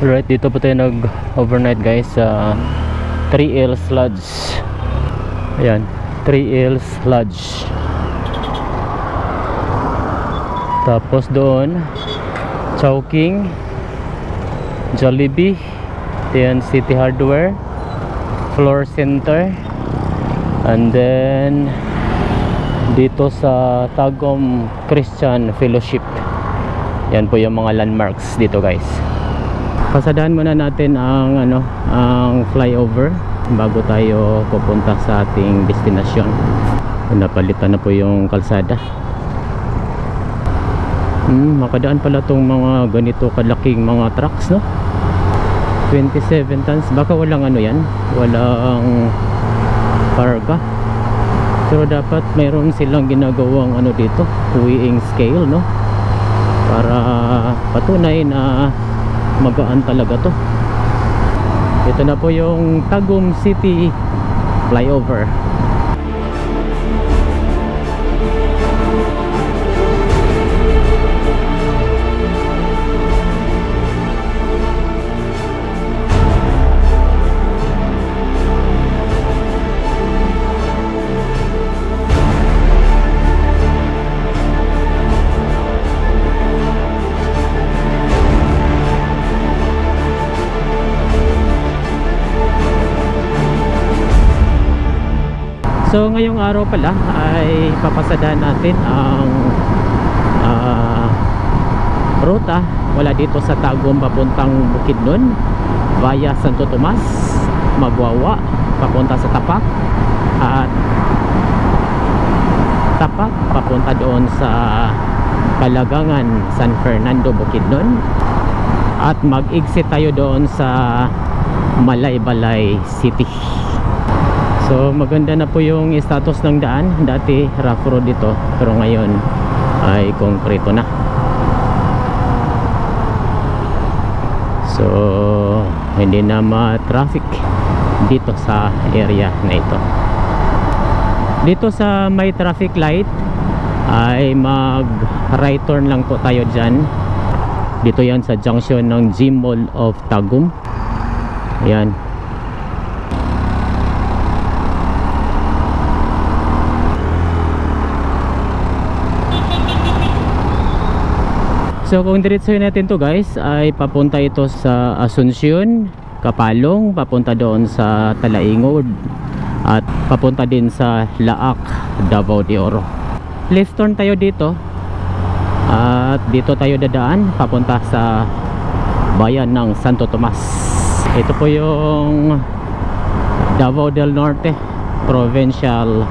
Alright, dito po tayo nag-overnight guys sa 3Ls Lodge. Ayan, 3Ls Lodge. Tapos doon Chowking, Jollibee, then City Hardware, Floor Center, and then dito sa Tagum Christian Fellowship. Yan po yung mga landmarks dito guys. Pasadahan muna natin ang ang flyover bago tayo pupunta sa ating destinasyon. Napalitan na po yung kalsada. Makadaan pala tong mga ganito kalaking mga trucks, no? 27 tons. Baka walang yan, walang karga. Pero dapat mayroon silang ginagawang dito, weighing scale, no? Para patunay na magaan talaga to. Ito na po yung Tagum City flyover. So ngayong araw pala ay papasadahan natin ang ruta wala dito sa Tagum papuntang Bukidnon via Santo Tomas, Magwawa papunta sa Tapak, at Tapak papunta doon sa Palagangan, San Fernando, Bukidnon, at mag-exit tayo doon sa Malaybalay City. So maganda na po yung status ng daan. Dati rough road dito, pero ngayon ay konkreto na. So hindi na ma-traffic dito sa area na ito. Dito sa may traffic light ay mag right turn lang po tayo dyan. Dito yan sa junction ng Gym Mall of Tagum. Ayan. So kung diretsuhin natin to guys, ay papunta ito sa Asuncion, Kapalong, papunta doon sa Talaingod, at papunta din sa Laak, Davao de Oro. Left turn tayo dito, at dito tayo dadaan papunta sa bayan ng Santo Tomas. Ito po yung Davao del Norte Provincial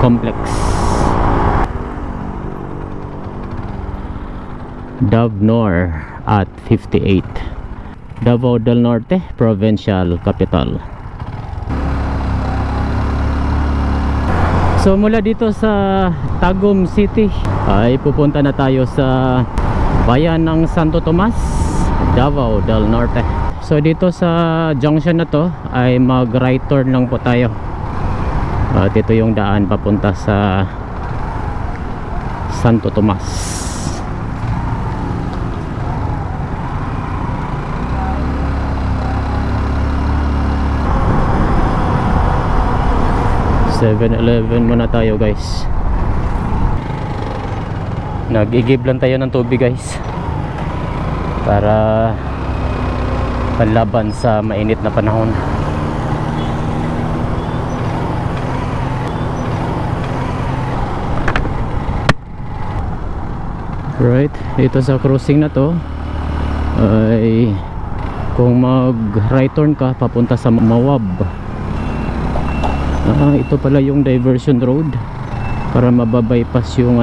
Complex. Davnor at 58, Davao del Norte Provincial Capital. So mula dito sa Tagum City ay pupunta na tayo sa bayan ng Santo Tomas, Davao del Norte. So dito sa junction na to ay mag right turn lang po tayo, at ito yung daan papunta sa Santo Tomas. 7-Eleven muna tayo guys. Nag-igib lang tayo ng tubig guys, para panlaban sa mainit na panahon. Right, dito sa crossing na to ay kung mag right turn ka papunta sa Mawab, ito pala yung diversion road para mababypass yung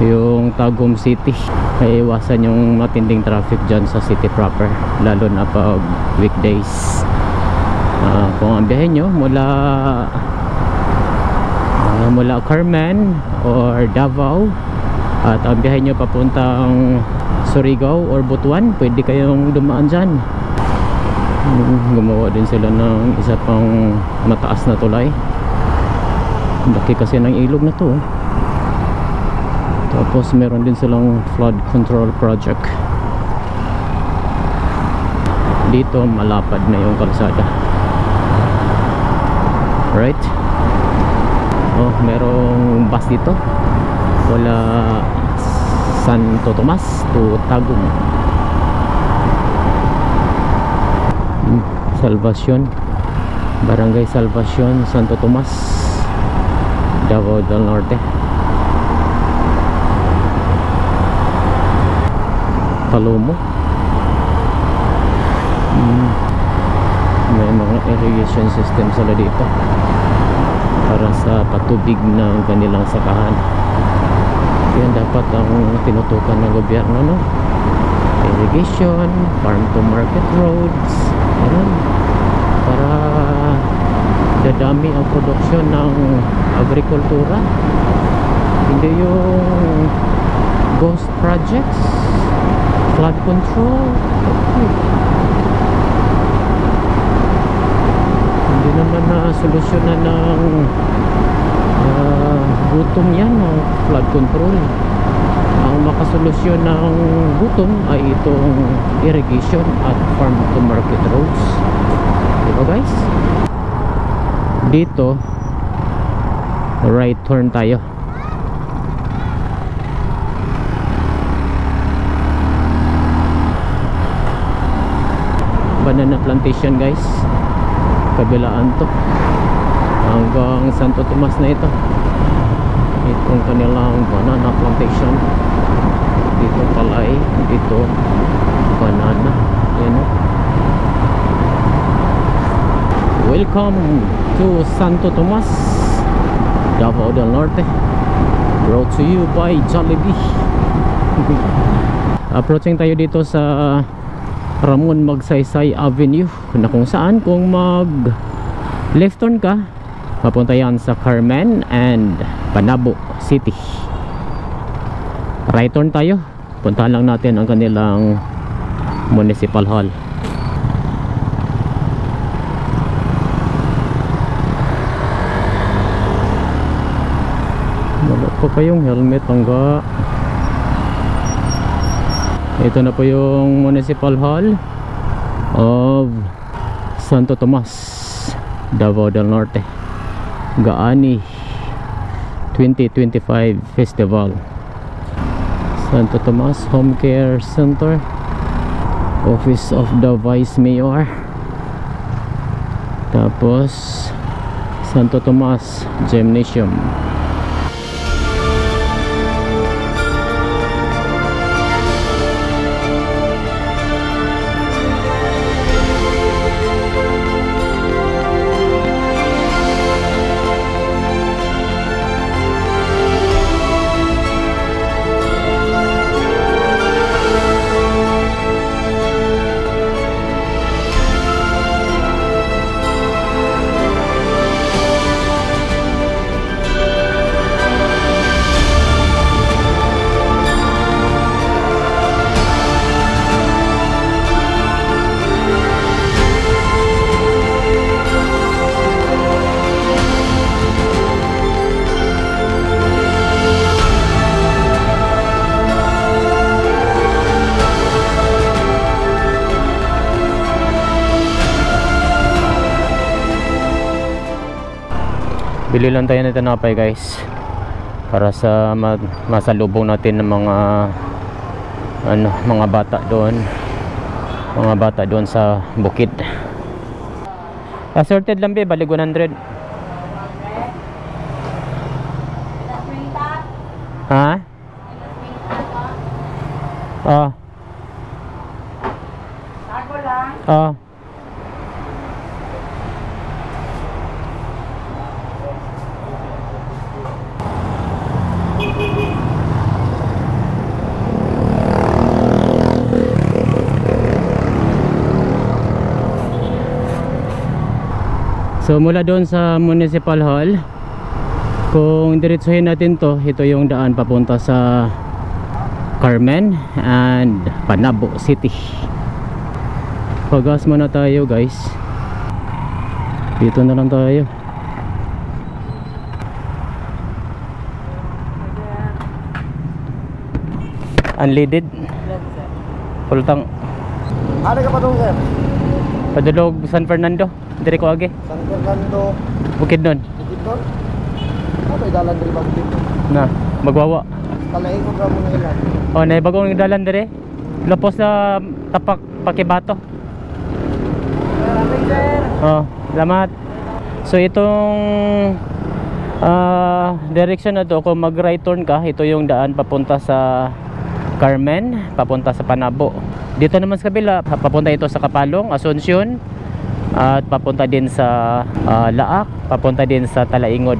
yung Tagum City. Ay iwasan yung matinding traffic dyan sa city proper, lalo na pag weekdays. Kung ang biyahe nyo mula Carmen or Davao, at ang biyahe nyo papuntang Surigao or Butuan, pwede kayong dumaan dyan. Gumawa din sila ng isa pang mataas na tulay. Laki kasi ng ilog na to. Tapos meron din silang flood control project. Dito malapad na yung kalsada. Right? Oh, merong bus dito. Wala Santo Tomas to Tagum. Salvacion, Barangay Salvacion, Santo Tomas, Davao del Norte. Talomo. May mga irrigation system sila dito para sa patubig ng kanilang sakahan. Yan dapat ang tinutukan ng gobyerno, no? Irrigation, farm to market roads, ganun, para dadami ang produksyon ng agrikultura, hindi yung ghost projects, flood control. Okay. Hindi naman na solusyonan ng gutom yan, ng flood control. Ang makasolusyon ng gutom ay itong irrigation at farm to market roads. Diba guys? Dito right turn tayo. Banana plantation guys, kabilaan to hanggang Santo Tomas na ito. Itong kanilang banana plantation. Dito palay, dito banana. Yan o. Welcome to Santo Tomas, Davao del Norte, brought to you by Jollibee. Approaching tayo dito sa Ramon Magsaysay Avenue, na kung saan kung mag left turn ka, papunta yan sa Carmen and Panabo City. Right turn tayo, puntahan lang natin ang kanilang municipal hall. Wala pa kayong helmet, hangga. Ito na po yung municipal hall of Santo Tomas, Davao del Norte. Gaani 2025 Festival. Santo Tomas Home Care Center, Office of the Vice Mayor. Tapos Santo Tomas Gymnasium. Bili lang tayo ng tinapay guys, para sa masalubong natin ng mga mga bata doon sa bukid. Assorted lang be, balik 100. Ha? Oh. Tago lang. Oh. So mula doon sa Municipal Hall, kung diretsuhin natin to, ito yung daan papunta sa Carmen and Panabo City. Pagas muna tayo guys. Dito na lang tayo. Unleaded. Full tank. Ada ka pa doon sir? Padulog San Fernando, dire ko agi. San Fernando, Bukidnon. Bukidnon. Ano yung dalan diri ba Bukidnon? Na, magwawa. Talaingon ra mo na ilan. Oh, na bagong dalan dire. Lapos sa tapak Pakibato. Oh, salamat. So itong direction na to, kung mag right turn ka, ito yung daan papunta sa Carmen, papunta sa Panabo. Dito naman sa kabila, papunta ito sa Kapalong, Asuncion, at papunta din sa Laak, papunta din sa Talaingod.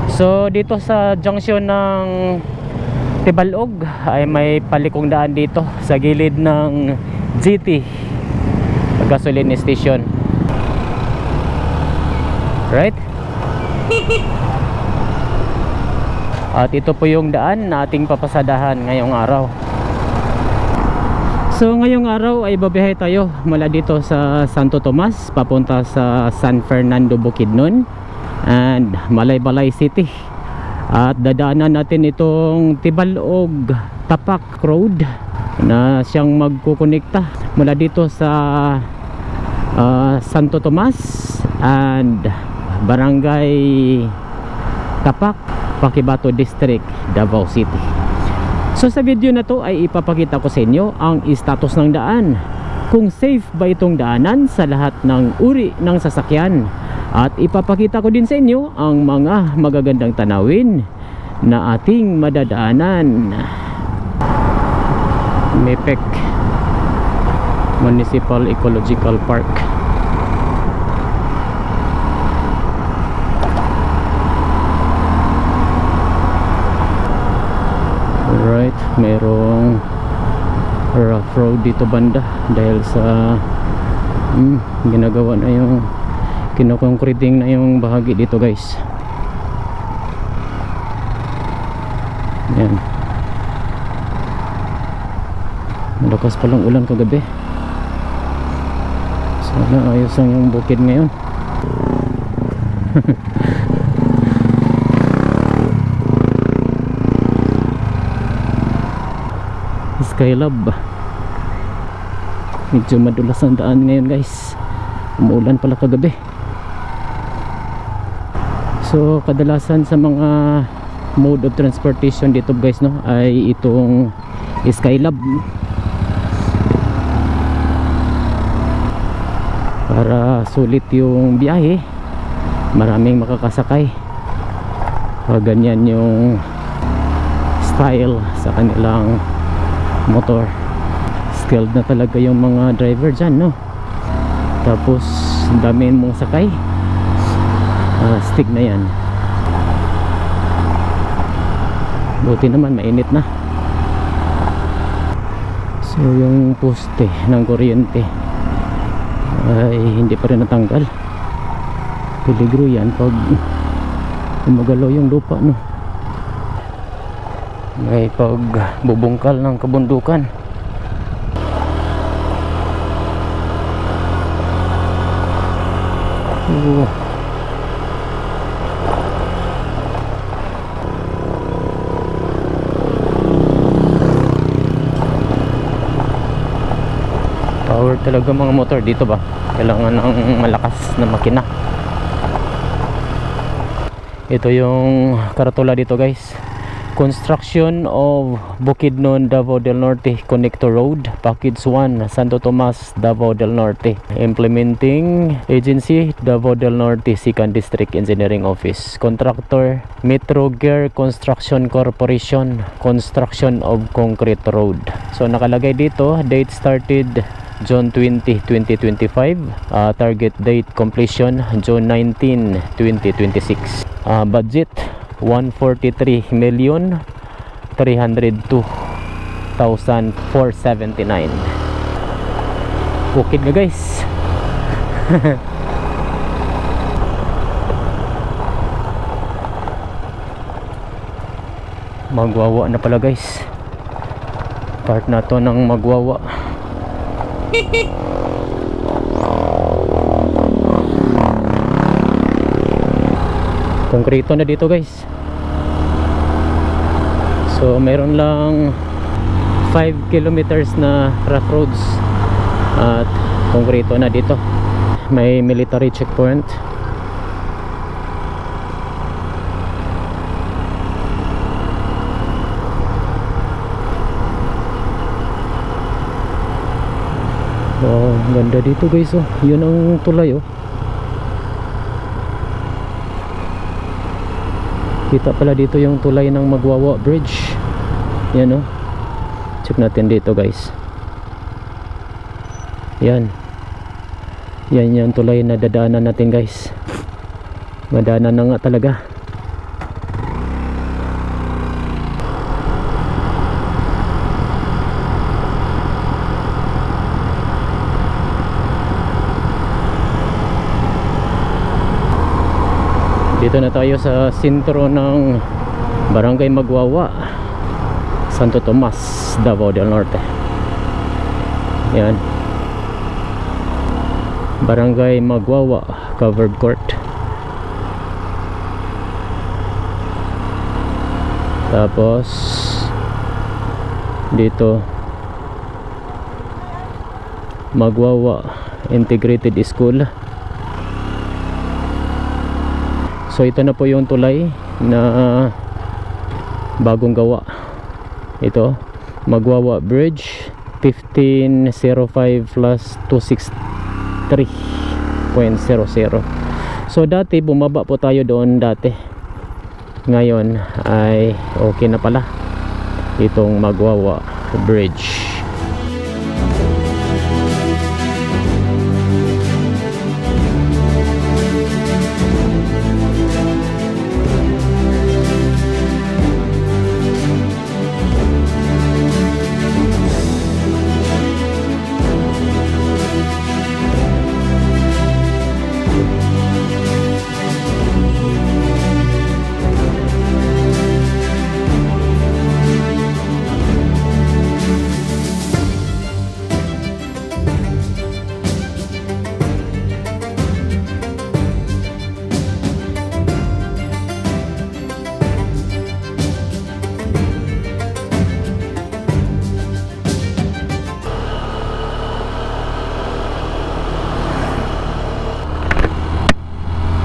So dito sa junction ng Tibalog ay may palikong daan dito sa gilid ng GT gasoline station. Right? At ito po yung daan na ating papasadahan ngayong araw. So ngayong araw ay babiyahe tayo mula dito sa Santo Tomas papunta sa San Fernando, Bukidnon and Malaybalay City. At dadaanan natin itong Tibalog Tapak Road na siyang magkukonekta mula dito sa Santo Tomas and Barangay Tapak, Pakibato District, Davao City. So sa video na to ay ipapakita ko sa inyo ang status ng daan, kung safe ba itong daanan sa lahat ng uri ng sasakyan, at ipapakita ko din sa inyo ang mga magagandang tanawin na ating madadaanan. Mepec Municipal Ecological Park. Alright, mayroong rough road dito banda dahil sa ginagawa na yung kino-concreting na yung bahagi dito guys. Yan, malakas palang ulan kagabi. Sana ayos ang yung bukid ngayon. Skylab, medyo madulas ang daan ngayon guys, umuulan pala kagabi. So kadalasan sa mga mode of transportation dito guys no ay itong Skylab para sulit yung biyahe, maraming makakasakay. Ganyan yung style sa kanilang motor. Skilled na talaga yung mga driver dyan no. Tapos dami mong sakay, stick na yan. Buti naman mainit na. So yung poste ng kuryente ay hindi pa rin natanggal. Peligro yan pag umagalaw yung lupa no. May pag bubungkal ng kabundukan. Power talaga mga motor dito ba? Kailangan ng malakas na makina. Ito yung karatula dito guys. Construction of Bukidnon, Davao del Norte Connector Road, Package 1, Santo Tomas, Davao del Norte. Implementing Agency, Davao del Norte 2nd District Engineering Office. Contractor, Metro Gear Construction Corporation. Construction of Concrete Road. So nakalagay dito, date started June 20, 2025. Target date completion June 19, 2026. Budget 143,302,479. Bukid na guys. Magwawa na pala guys. Part na to ng magwawa. Konkreto na dito guys. So meron lang 5 kilometers na rough roads at Konkreto na dito. May military checkpoint. Wow, ganda dito guys. Oh, yun ang tulay. Oh, kita pala dito yung tulay ng Magwawa Bridge. Yan oh. Check natin dito guys. Yan. Yan yung tulay na dadaanan natin guys. Madaanan na nga talaga. Dito na tayo sa sentro ng Barangay Magwawa, Santo Tomas, Davao del Norte. Yan, Barangay Magwawa Covered Court. Tapos dito Magwawa Integrated School. So ito na po yung tulay na bagong gawa. Ito, Magwawa Bridge 1505 plus 263.00. So dati bumaba po tayo doon dati. Ngayon ay okay na pala itong Magwawa Bridge.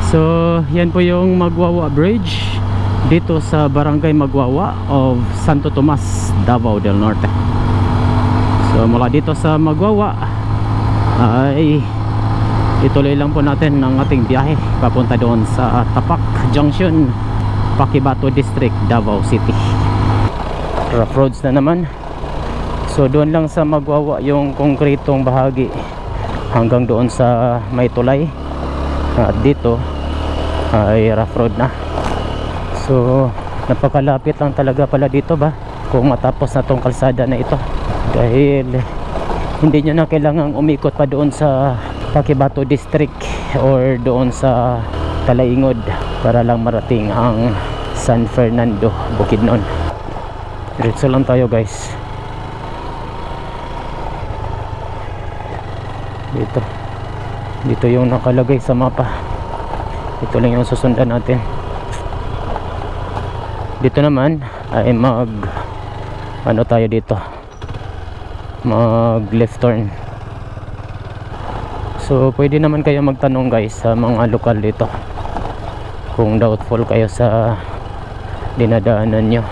So yan po yung Magwawa Bridge dito sa Barangay Magwawa of Santo Tomas, Davao del Norte. So mula dito sa Magwawa ay ituloy lang po natin ang ating biyahe papunta doon sa Tapak Junction, Paquibato District, Davao City. Rough roads na naman. So doon lang sa Magwawa yung konkretong bahagi hanggang doon sa may tulay. At dito ay rough road na. So napakalapit lang talaga pala dito ba kung matapos na tong kalsada na ito, dahil hindi nyo na kailangang umikot pa doon sa Paquibato District or doon sa Talaingod para lang marating ang San Fernando, Bukidnon. Diretso lang tayo guys. Dito yung nakalagay sa mapa. Ito lang yung susundan natin. Dito naman ay mag tayo dito, mag left turn. So pwede naman kayo magtanong guys sa mga lokal dito kung doubtful kayo sa dinadaanan nyo.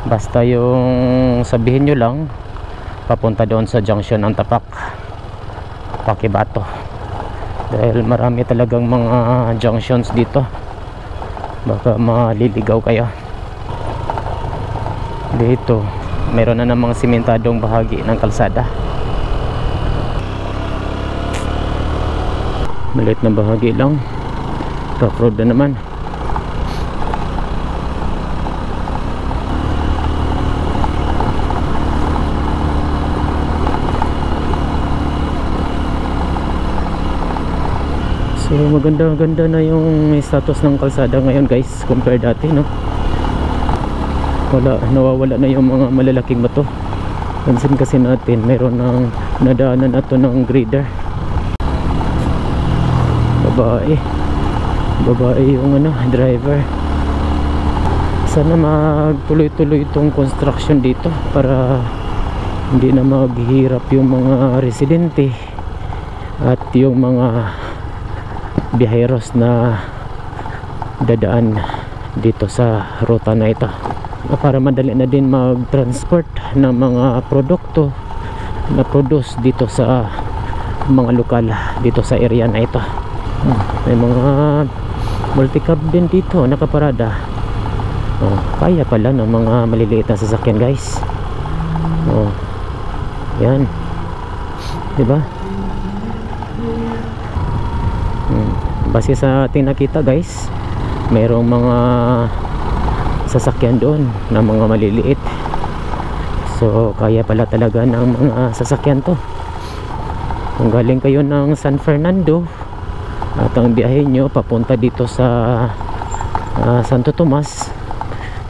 Basta yung sabihin nyo lang papunta doon sa junction ng Tapak, Paquibato, dahil marami talagang mga junctions dito, baka maliligaw kayo. Dito meron na namang simentadong bahagi ng kalsada, maliit na bahagi lang, rough road na naman. So maganda na yung status ng kalsada ngayon guys compare dati, no? Nawawala na yung mga malalaking bato. Pansin kasi natin mayroon ng nadaanan na to ng grader. Babae yung driver. Sana magtuloy-tuloy itong construction dito para hindi na maghihirap yung mga residente at yung mga biyaheros na dadaan dito sa ruta na ito, para madali na din mag-transport ng mga produkto na produce dito sa mga lokal dito sa area na ito. May mga multicab din dito nakaparada. Kaya pala ng mga maliliit na sasakyan, guys. Yan, diba? Base sa ating nakita, guys, mayroong mga sasakyan doon na mga maliliit. So kaya pala talaga ng mga sasakyan to. Kung galing kayo ng San Fernando at ang biyahe nyo papunta dito sa Santo Tomas,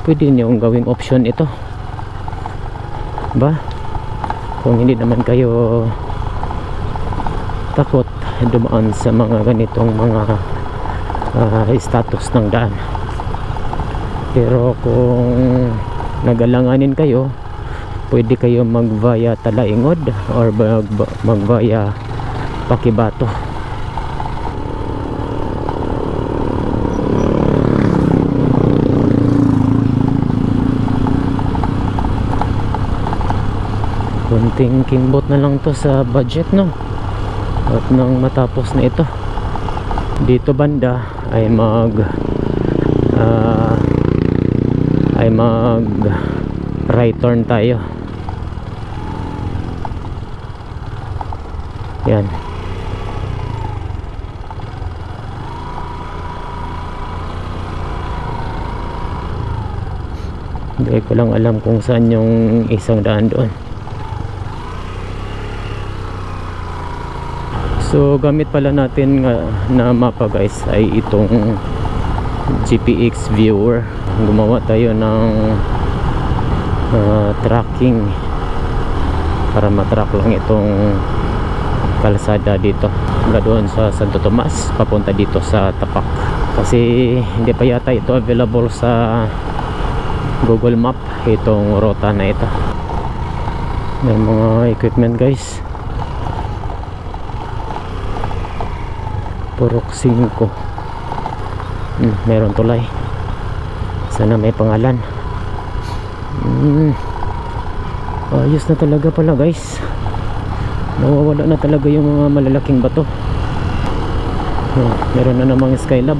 pwede nyo gawing option ito ba? Kung hindi naman kayo takot dumaan sa mga ganitong mga status ng daan. Pero kung nagalanganin kayo, pwede kayo mag-via Talaingod or mag-via Pakibato. Kunting kimbot na lang to sa budget, no? At nang matapos na ito, dito banda ay mag right turn tayo. Yan. Hindi ko lang alam kung saan yung isang daan doon. So gamit pala natin na mapa, guys, ay itong GPX viewer. Gumawa tayo ng tracking para matrack lang itong kalsada dito mula doon sa Santo Tomas papunta dito sa Tapak, kasi hindi pa yata ito available sa Google Map, itong ruta na ito. May mga equipment, guys. Purok 5. Meron tulay, sana may pangalan. Ayos na talaga pala, guys. Nawawala na talaga yung mga malalaking bato. Meron na namang Skylab.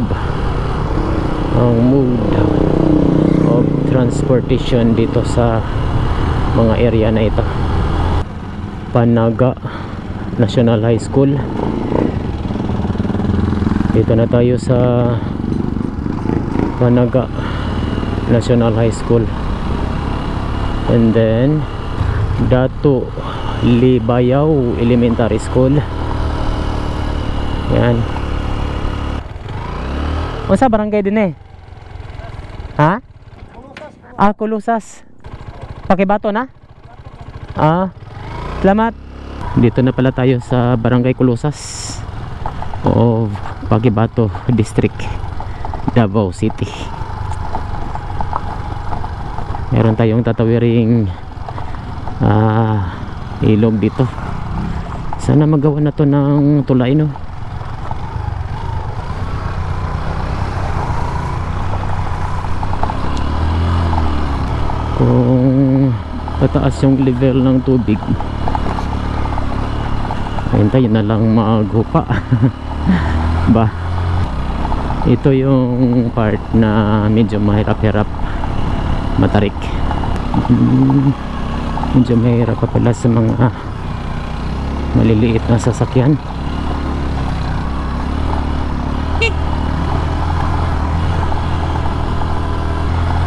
Ang mode of transportation dito sa mga area na ito. Panaga National High School. Dito na tayo sa Panaga National High School. And then Dato Libayaw Elementary School. Yan. O sa barangay din eh? Ha? Kulusas. Pakibato na? Salamat. Dito na pala tayo sa barangay Kulusas o Pakibato District, Davao City. Meron tayong tatawiring ilog dito. Sana magawa na to ng tulay, no? Kung pataas yung level ng tubig, hintayin na lang maghupa. Ba, ito yung part na medyo mahirap-hirap matarik. Medyo mahirap pa pala sa mga maliliit na sasakyan.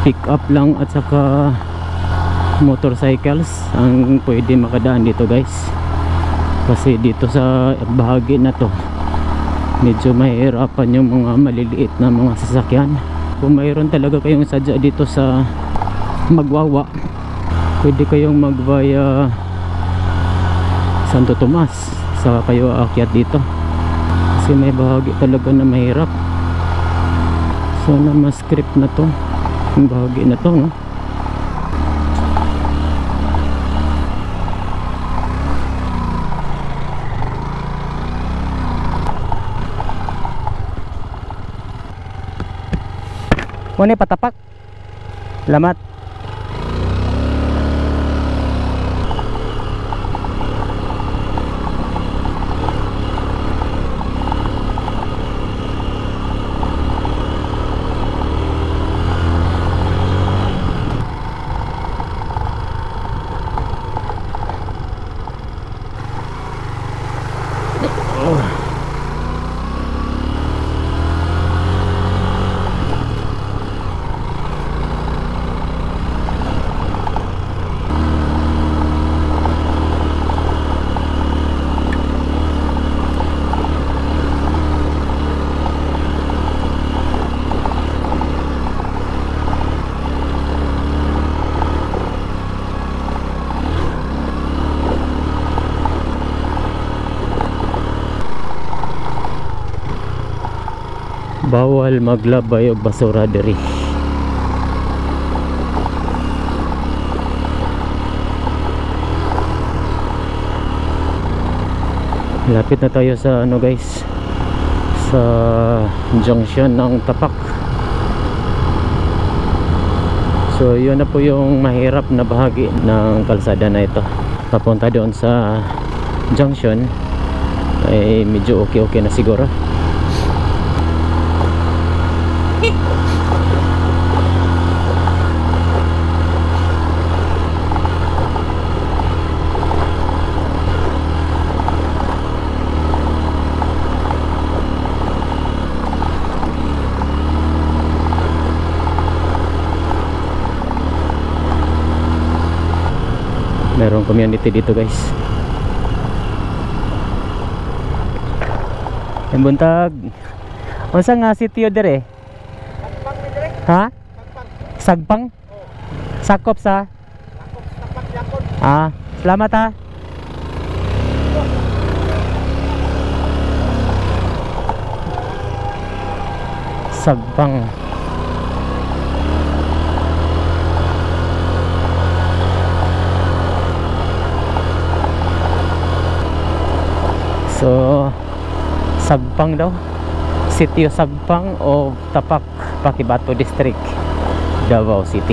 Pick up lang at saka motorcycles ang pwede makadaan dito, guys, kasi dito sa bahagi na to medyo mahirapan yung mga maliliit na mga sasakyan. Kung mayroon talaga kayong sadya dito sa Magwawa, pwede kayong mag-via Santo Tomas saka kayo aakyat dito, kasi may bahagi talaga na mahirap. Sana ma-script na to yung bahagi na to, no? Kung patapak. Salamat. Bawal maglabay og basura diri. Lapit na tayo sa ano guys, sa junction ng Tapak. So yun na po yung mahirap na bahagi ng kalsada na ito. Papunta doon sa junction ay medyo okay na siguro. Merong community dito guys. Yung buntag. Unsa nga sitio dire? Sagpang ni dire. Ha? Sagpang. Sagpang? Sakop sa? Sagpang yakon. Salamat ha. Sagpang. So Sagpang daw, sitio Sagpang o Tapak, Pakibato District, Davao City.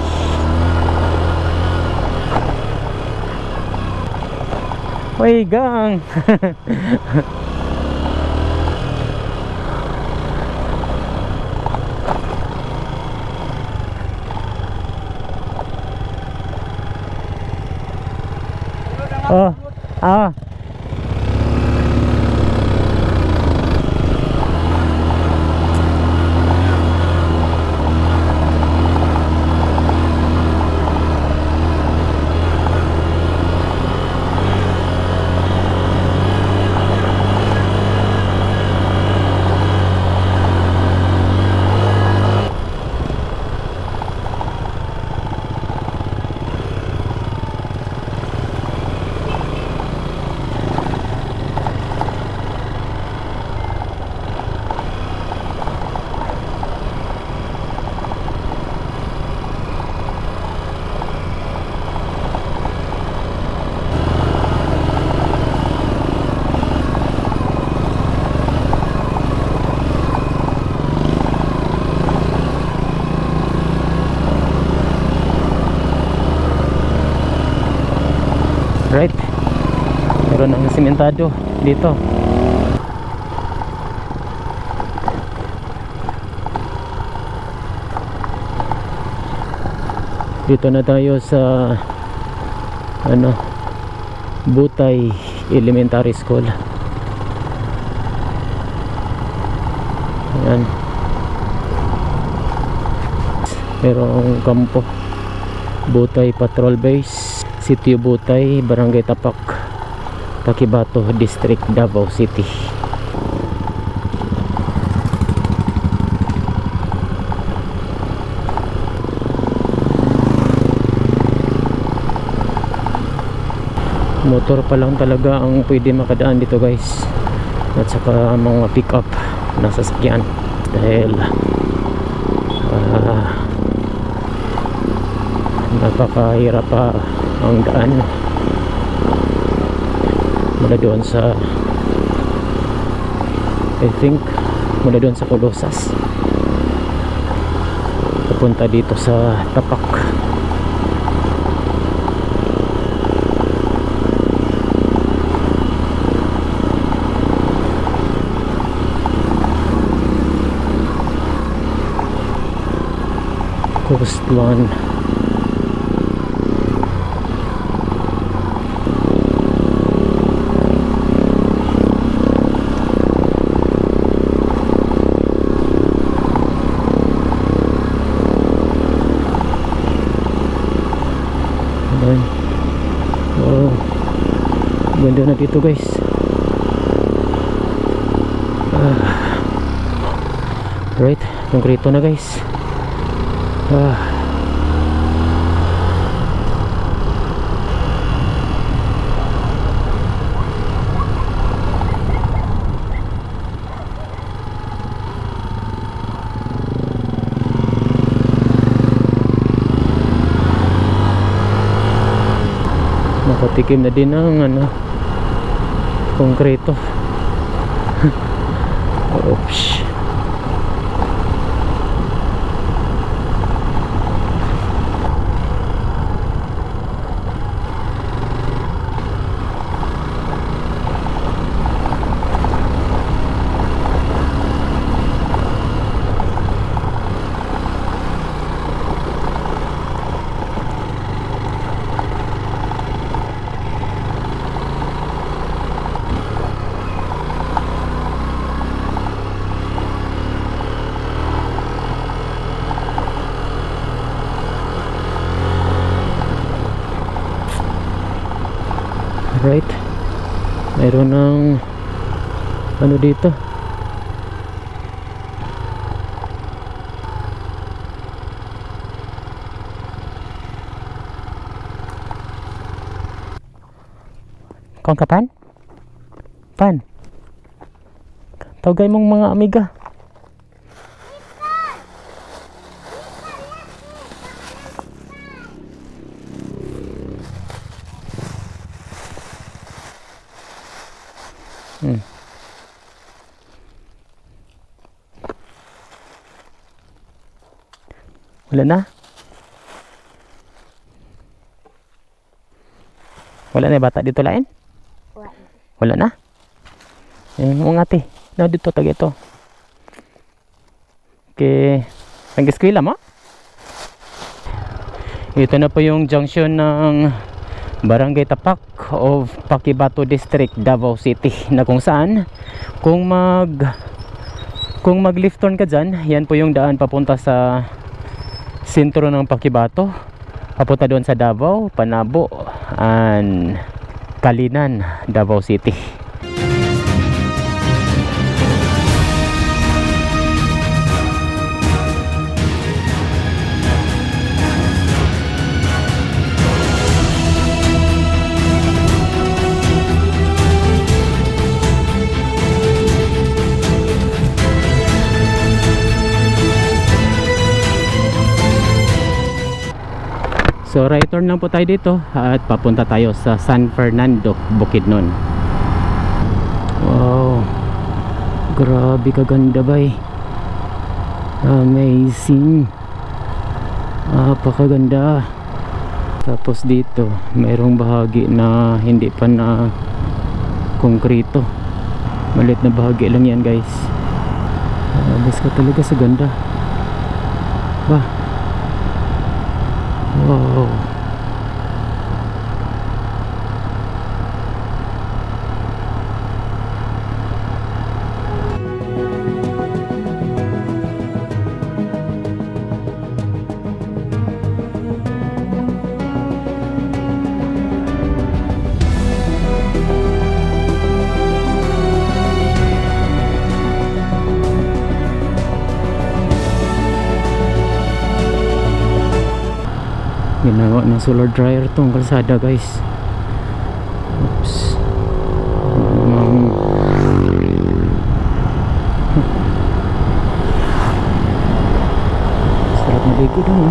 Hoy gang. Oh, right. Meron ng simentado dito. Dito na tayo sa ano, Butay Elementary School. Ayan. Merong kampo, Butay Patrol Base, Sitio Butay, Barangay Tapak, Pakibato District, Davao City. Motor pa lang talaga ang pwede makadaan dito guys, at saka mga pick up na sasakyan dahil napakahirap pa ang daan mula doon sa, I think mula doon sa Colosas papunta dito sa Tapak. Coast 1. Oh, ganda na dito guys. Right, konkreto na guys. Nakatikim na din ng konkreto. Oops. Right, mayroon ng ano dito, kung kapan pan tawagay mong mga amiga. Wala na? Wala na yung bata dito lain? Wala na? Mga ate, na dito tag ito. Okay, ang eskwela mo? Ito na po yung junction ng Barangay Tapak of Paquibato District, Davao City, na kung saan kung mag left turn ka dyan, yan po yung daan papunta sa sentro ng Paquibato, papunta doon sa Davao, Panabo and Kalinan, Davao City. So right turn lang po tayo dito at papunta tayo sa San Fernando, Bukidnon. Wow, grabe kaganda bay. Amazing, napakaganda. Tapos dito mayroong bahagi na hindi pa na konkreto, maliit na bahagi lang yan guys. Abis ka talaga sa ganda. Wah, wow. Ginawa ng solar dryer tong kalsada guys. Oops. Sarap maligo doon.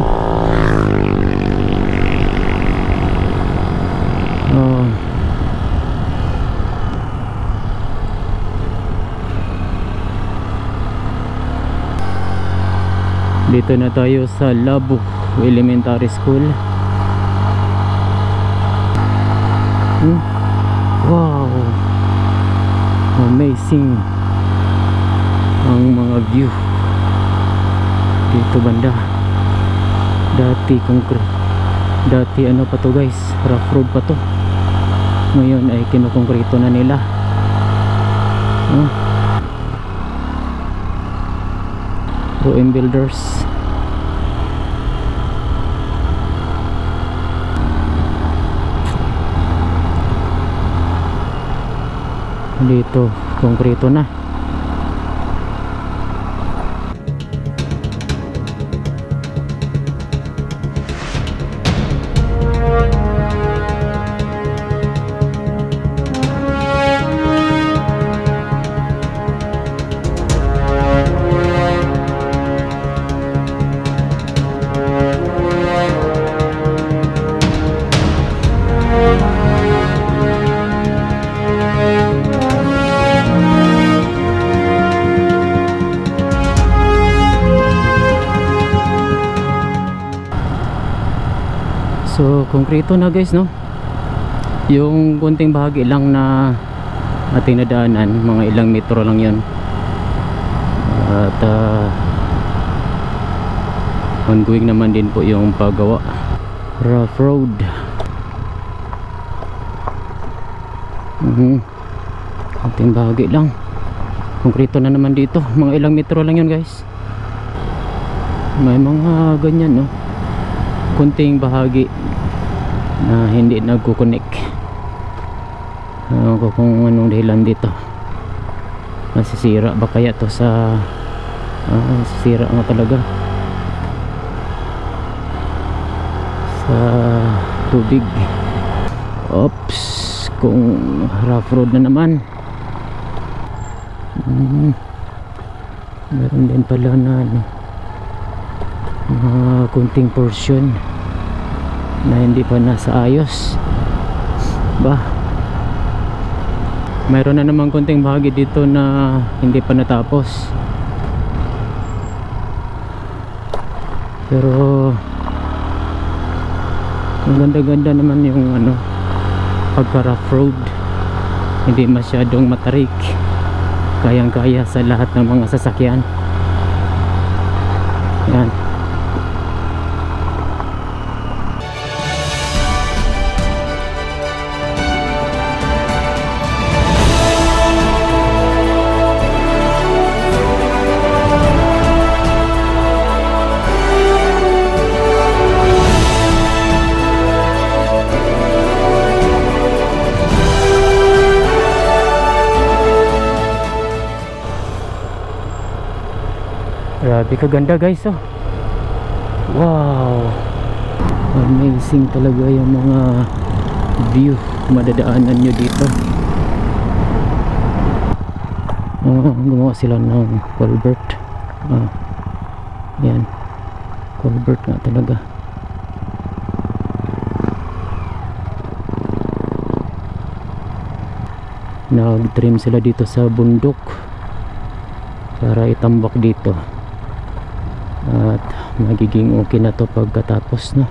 Dito na tayo sa Labo Elementary School. Wow, amazing ang mga view dito banda. Dati ano pa to guys, rough road pa to. Ngayon ay kinukongkrito na nila. Ruin Builders. Dito konkrito na. So konkrito na guys, no? Yung kunting bahagi lang na ating nadaanan, mga ilang metro lang yun. At ongoing naman din po yung paggawa. Rough road. Kunting bahagi lang. Konkrito na naman dito, mga ilang metro lang yun guys. May mga ganyan, no? Kunting bahagi na hindi nagkukonek. Ewan ko kung anong dahilan dito. Nasisira ba kaya to sa nasisira nga talaga sa tubig. Oops, kung rough road na naman. Meron din pala na kunting portion na hindi pa nasa ayos ba. Mayroon na naman kunting bahagi dito na hindi pa natapos, pero ang ganda-ganda naman yung pagka rough road. Hindi masyadong matarik, kayang-kaya sa lahat ng mga sasakyan. Yan. Grabe kaganda guys, oh. Wow, amazing talaga yung mga view madadaanan nyo dito. Gumawa sila ng culvert. Yan, culvert nga talaga. Nag-trim sila dito sa bundok para itambak dito. At magiging okay na to pagkatapos, no?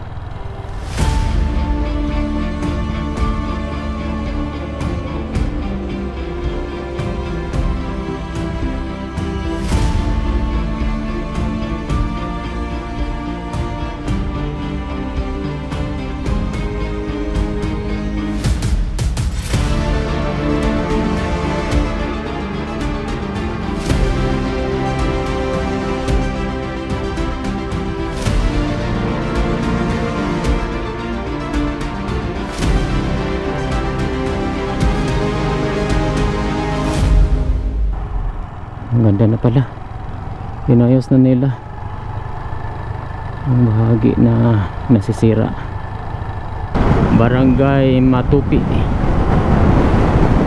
Ang ganda na pala, inayos na nila ang bahagi na nasisira. Barangay Matupi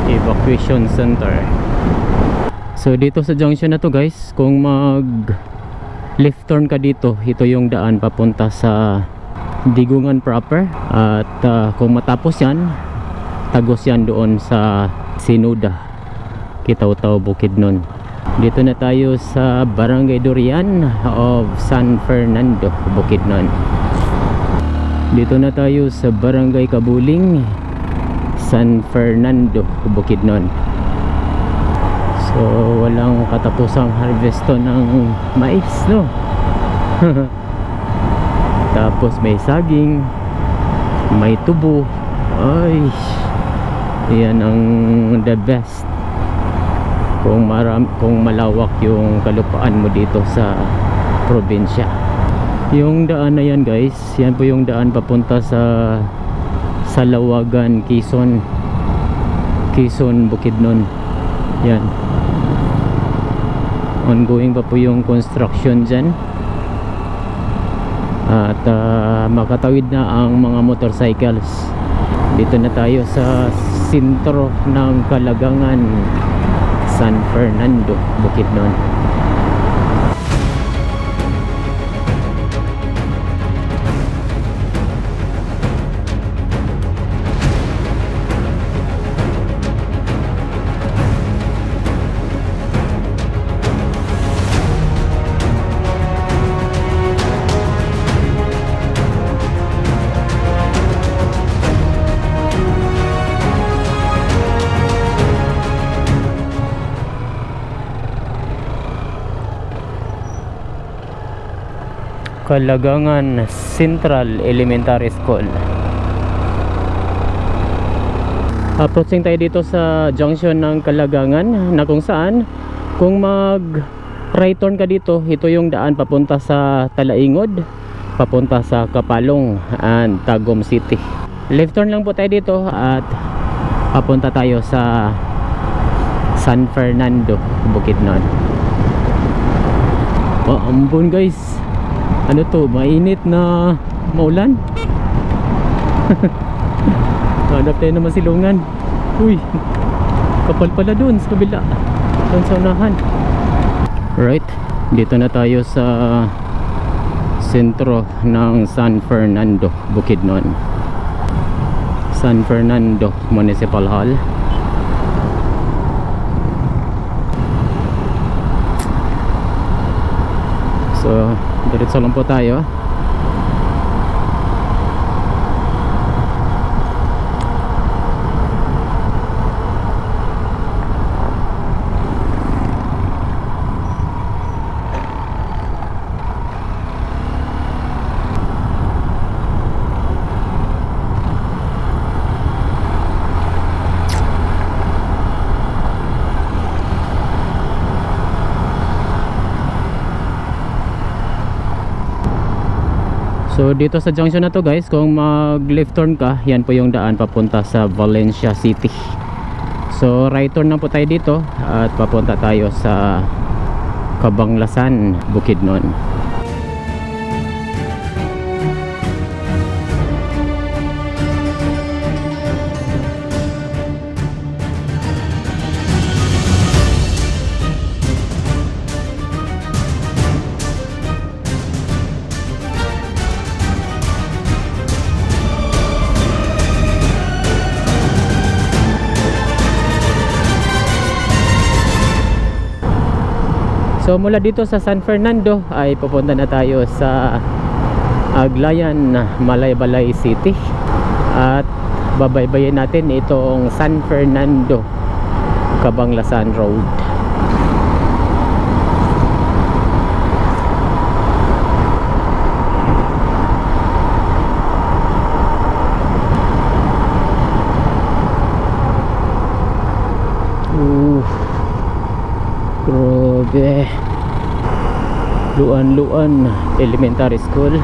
Evacuation Center. So dito sa junction na to guys, kung mag left turn ka dito, ito yung daan papunta sa Digungan proper. At kung matapos yan, tagos yan doon sa Sinuda, Kitaw-Taw, Bukidnon. Dito na tayo sa Barangay Durian of San Fernando, Bukidnon. Dito na tayo sa Barangay Kabuling, San Fernando, Bukidnon. So walang katapusang harvesto ng mais, no? Tapos may saging, may tubo. Ay, yan ang the best kung malawak yung kalupaan mo dito sa probinsya. Yung daan na yan guys, yan po yung daan papunta sa Salawagan, Quezon, Bukidnon. Yan, ongoing pa po yung construction dyan. At makatawid na ang mga motorcycles. Dito na tayo sa sentro ng Kalagangan, San Fernando, Bukidnon. Kalagangan Central Elementary School. Approaching tayo dito sa junction ng Kalagangan, na kung saan kung mag right turn ka dito, ito yung daan papunta sa Talaingod, papunta sa Kapalong and Tagum City. Left turn lang po tayo dito at papunta tayo sa San Fernando, Bukidnon. Oh, ambon guys. Ano to, mainit na maulan. Hanap tayo naman silungan. Uy, kapal pala dun sa kabila, dun sa unahan. Right, dito na tayo sa sentro ng San Fernando, Bukidnon. San Fernando Municipal Hall. So diretso lang po tayo. So dito sa junction na to guys, kung mag left turn ka, yan po yung daan papunta sa Valencia City. So right turn na po tayo dito at papunta tayo sa Cabanglasan, Bukidnon. So mula dito sa San Fernando ay pupunta na tayo sa Aglayan, Malaybalay City. At babaybayin natin itong San Fernando Cabanglasan Road. Grabe. Luan Elementary School.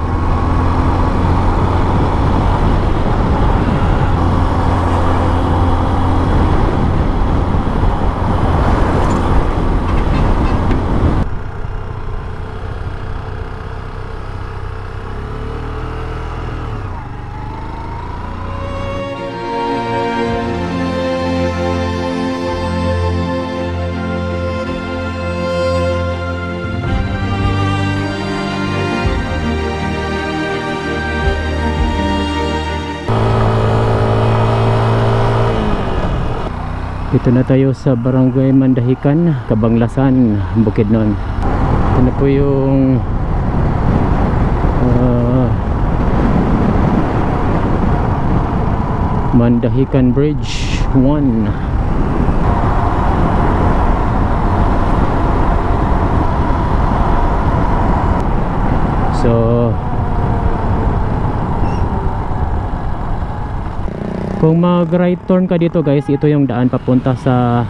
Dito na tayo sa Barangay Mandahican, Cabanglasan, Bukidnon. Ito na po yung Mandahican Bridge 1. So kung mag right turn ka dito guys, ito yung daan papunta sa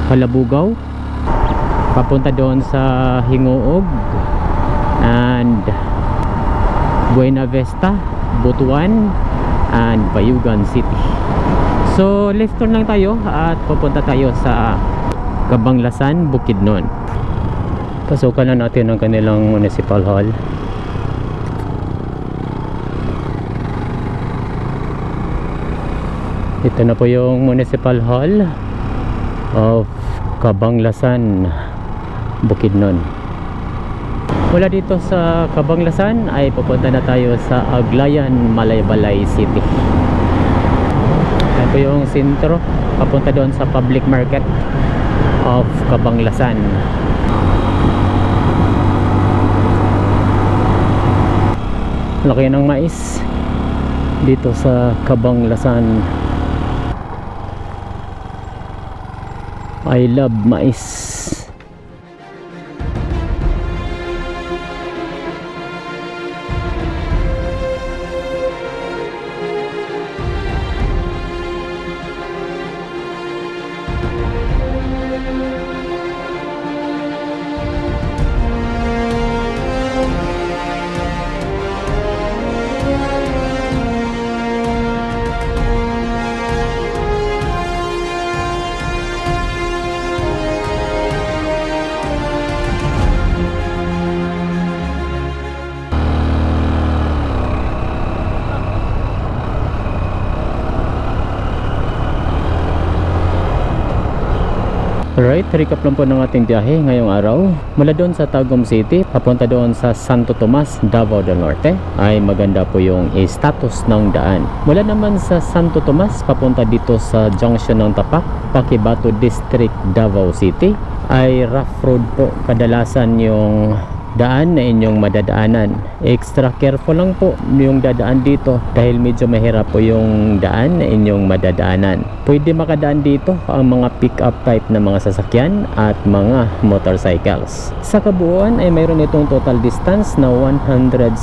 Kalabugaw, papunta doon sa Hingoog and Buena Vista, Butuan and Bayugan City. So left turn lang tayo at pupunta tayo sa Cabanglasan, Bukidnon. Pasukan na natin ang kanilang municipal hall. Ito na po yung municipal hall of Cabanglasan, Bukidnon. Mula dito sa Cabanglasan ay pupunta na tayo sa Aglayan, Malaybalay City. Ito po yung sentro, papunta doon sa public market of Cabanglasan. Laki ng mais dito sa Cabanglasan. I love mais. Alright, recap lang po ng ating biyahe ngayong araw. Mula doon sa Tagum City, papunta doon sa Santo Tomas, Davao del Norte, ay maganda po yung status ng daan. Mula naman sa Santo Tomas, papunta dito sa junction ng Tapak, Paquibato District, Davao City, ay rough road po kadalasan yung daan na inyong madadaanan. Extra careful lang po yung dadaan dito dahil medyo mahirap po yung daan na inyong madadaanan. Pwede makadaan dito ang mga pick-up type na mga sasakyan at mga motorcycles. Sa kabuuan ay mayroon itong total distance na 169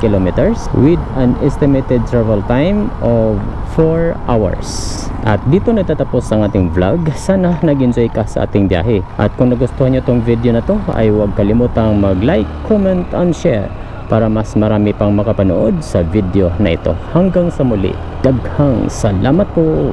kilometers with an estimated travel time of 4 hours. At dito nagtatapos ang ating vlog. Sana nag-enjoy ka sa ating biyahe. At kung nagustuhan nyo tong video na to, ay huwag kalimutang mag-like, comment, and share para mas marami pang makapanood sa video na ito. Hanggang sa muli, daghang salamat po!